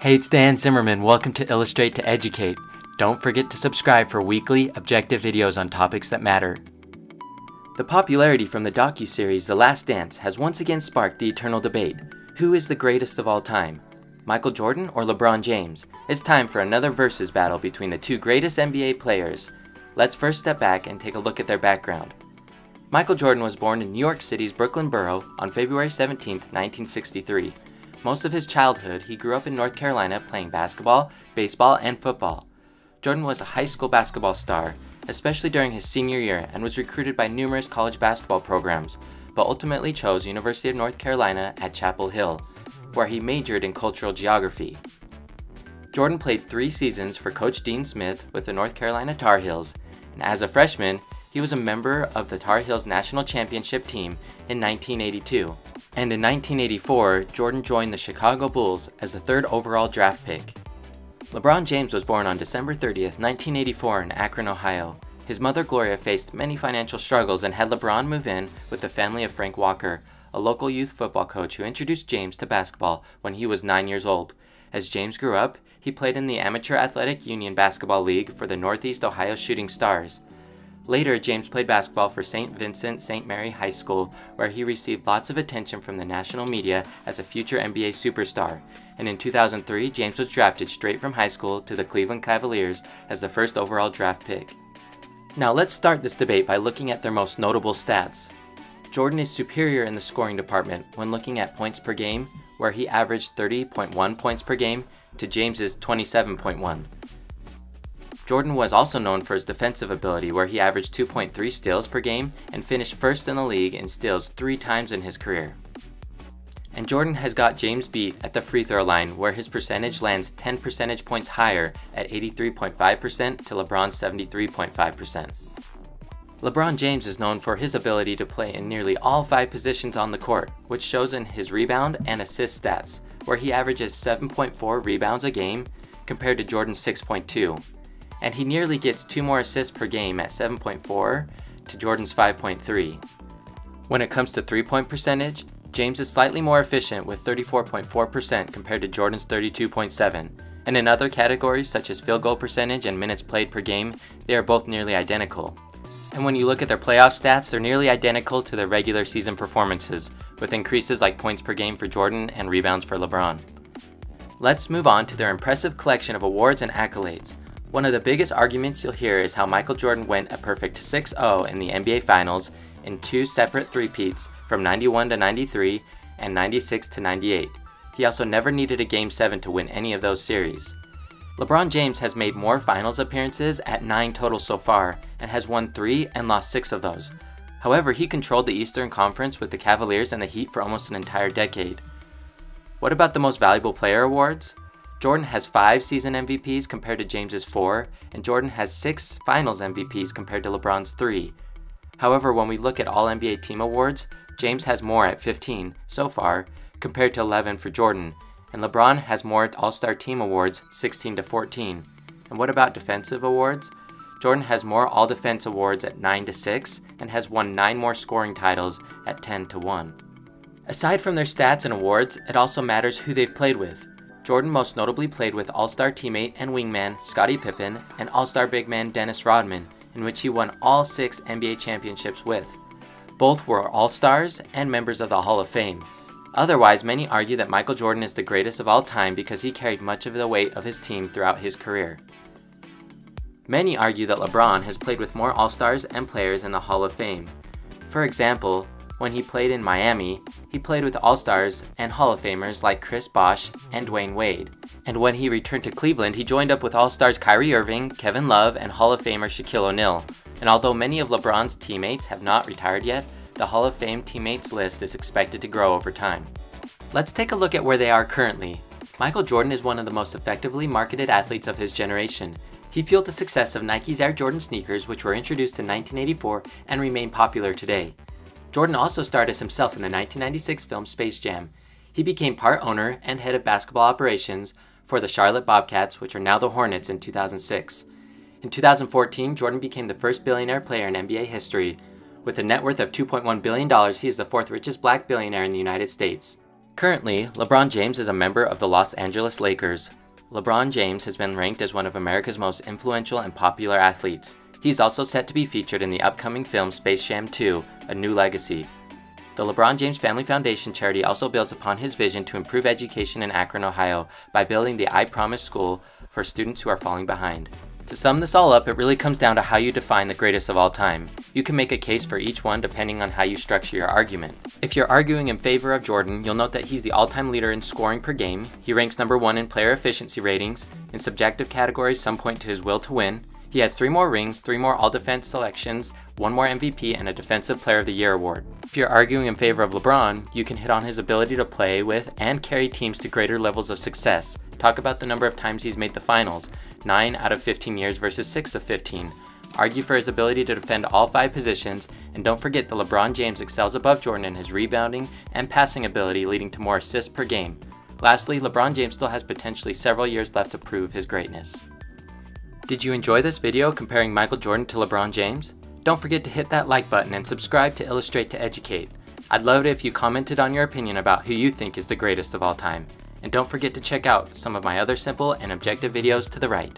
Hey, it's Dan Zimmerman. Welcome to Illustrate to Educate. Don't forget to subscribe for weekly, objective videos on topics that matter. The popularity from the docuseries The Last Dance has once again sparked the eternal debate. Who is the greatest of all time? Michael Jordan or LeBron James? It's time for another versus battle between the two greatest NBA players. Let's first step back and take a look at their background. Michael Jordan was born in New York City's Brooklyn borough on February 17, 1963. Most of his childhood, he grew up in North Carolina playing basketball, baseball, and football. Jordan was a high school basketball star, especially during his senior year, and was recruited by numerous college basketball programs, but ultimately chose University of North Carolina at Chapel Hill, where he majored in cultural geography. Jordan played 3 seasons for Coach Dean Smith with the North Carolina Tar Heels, and as a freshman, he was a member of the Tar Heels national championship team in 1982. And in 1984, Jordan joined the Chicago Bulls as the 3rd overall draft pick. LeBron James was born on December 30th, 1984 in Akron, Ohio. His mother Gloria faced many financial struggles and had LeBron move in with the family of Frank Walker, a local youth football coach who introduced James to basketball when he was 9 years old. As James grew up, he played in the Amateur Athletic Union Basketball League for the Northeast Ohio Shooting Stars. Later, James played basketball for St. Vincent St. Mary High School, where he received lots of attention from the national media as a future NBA superstar. And in 2003, James was drafted straight from high school to the Cleveland Cavaliers as the 1st overall draft pick. Now let's start this debate by looking at their most notable stats. Jordan is superior in the scoring department when looking at points per game, where he averaged 30.1 points per game to James's 27.1. Jordan was also known for his defensive ability, where he averaged 2.3 steals per game and finished 1st in the league in steals 3 times in his career. And Jordan has got James beat at the free throw line, where his percentage lands 10 percentage points higher at 83.5% to LeBron's 73.5%. LeBron James is known for his ability to play in nearly all 5 positions on the court, which shows in his rebound and assist stats, where he averages 7.4 rebounds a game compared to Jordan's 6.2. And he nearly gets 2 more assists per game at 7.4 to Jordan's 5.3. When it comes to 3-point percentage, James is slightly more efficient with 34.4% compared to Jordan's 32.7. And in other categories such as field goal percentage and minutes played per game, they are both nearly identical. And when you look at their playoff stats, they're nearly identical to their regular season performances, with increases like points per game for Jordan and rebounds for LeBron. Let's move on to their impressive collection of awards and accolades. One of the biggest arguments you'll hear is how Michael Jordan went a perfect 6-0 in the NBA Finals in 2 separate three-peats from 91 to 93 and 96 to 98. He also never needed a Game 7 to win any of those series. LeBron James has made more finals appearances at 9 total so far and has won 3 and lost 6 of those. However, he controlled the Eastern Conference with the Cavaliers and the Heat for almost an entire decade. What about the most valuable player awards? Jordan has 5 season MVPs compared to James's 4, and Jordan has 6 finals MVPs compared to LeBron's 3. However, when we look at all NBA team awards, James has more at 15 so far compared to 11 for Jordan, and LeBron has more All-Star Team awards, 16 to 14. And what about defensive awards? Jordan has more All-Defense awards at 9 to 6 and has won 9 more scoring titles at 10 to 1. Aside from their stats and awards, it also matters who they've played with. Jordan most notably played with All-Star teammate and wingman Scottie Pippen and All-Star big man Dennis Rodman, in which he won all 6 NBA championships with. Both were All-Stars and members of the Hall of Fame. Otherwise, many argue that Michael Jordan is the greatest of all time because he carried much of the weight of his team throughout his career. Many argue that LeBron has played with more All-Stars and players in the Hall of Fame. For example, when he played in Miami, he played with All-Stars and Hall of Famers like Chris Bosh and Dwayne Wade. And when he returned to Cleveland, he joined up with All-Stars Kyrie Irving, Kevin Love, and Hall of Famer Shaquille O'Neal. And although many of LeBron's teammates have not retired yet, the Hall of Fame teammates list is expected to grow over time. Let's take a look at where they are currently. Michael Jordan is one of the most effectively marketed athletes of his generation. He fueled the success of Nike's Air Jordan sneakers, which were introduced in 1984 and remain popular today. Jordan also starred as himself in the 1996 film Space Jam. He became part owner and head of basketball operations for the Charlotte Bobcats, which are now the Hornets, in 2006. In 2014, Jordan became the first billionaire player in NBA history. With a net worth of $2.1 billion, he is the 4th richest black billionaire in the United States. Currently, LeBron James is a member of the Los Angeles Lakers. LeBron James has been ranked as one of America's most influential and popular athletes. He's also set to be featured in the upcoming film Space Jam 2: A New Legacy. The LeBron James Family Foundation charity also builds upon his vision to improve education in Akron, Ohio by building the I Promise School for students who are falling behind. To sum this all up, it really comes down to how you define the greatest of all time. You can make a case for each one depending on how you structure your argument. If you're arguing in favor of Jordan, you'll note that he's the all-time leader in scoring per game. He ranks number 1 in player efficiency ratings. In subjective categories, some point to his will to win. He has 3 more rings, 3 more all-defense selections, 1 more MVP, and a Defensive Player of the Year award. If you're arguing in favor of LeBron, you can hit on his ability to play with and carry teams to greater levels of success. Talk about the number of times he's made the finals, 9 out of 15 years versus 6 of 15. Argue for his ability to defend all 5 positions, and don't forget that LeBron James excels above Jordan in his rebounding and passing ability, leading to more assists per game. Lastly, LeBron James still has potentially several years left to prove his greatness. Did you enjoy this video comparing Michael Jordan to LeBron James? Don't forget to hit that like button and subscribe to Illustrate to Educate. I'd love it if you commented on your opinion about who you think is the greatest of all time. And don't forget to check out some of my other simple and objective videos to the right.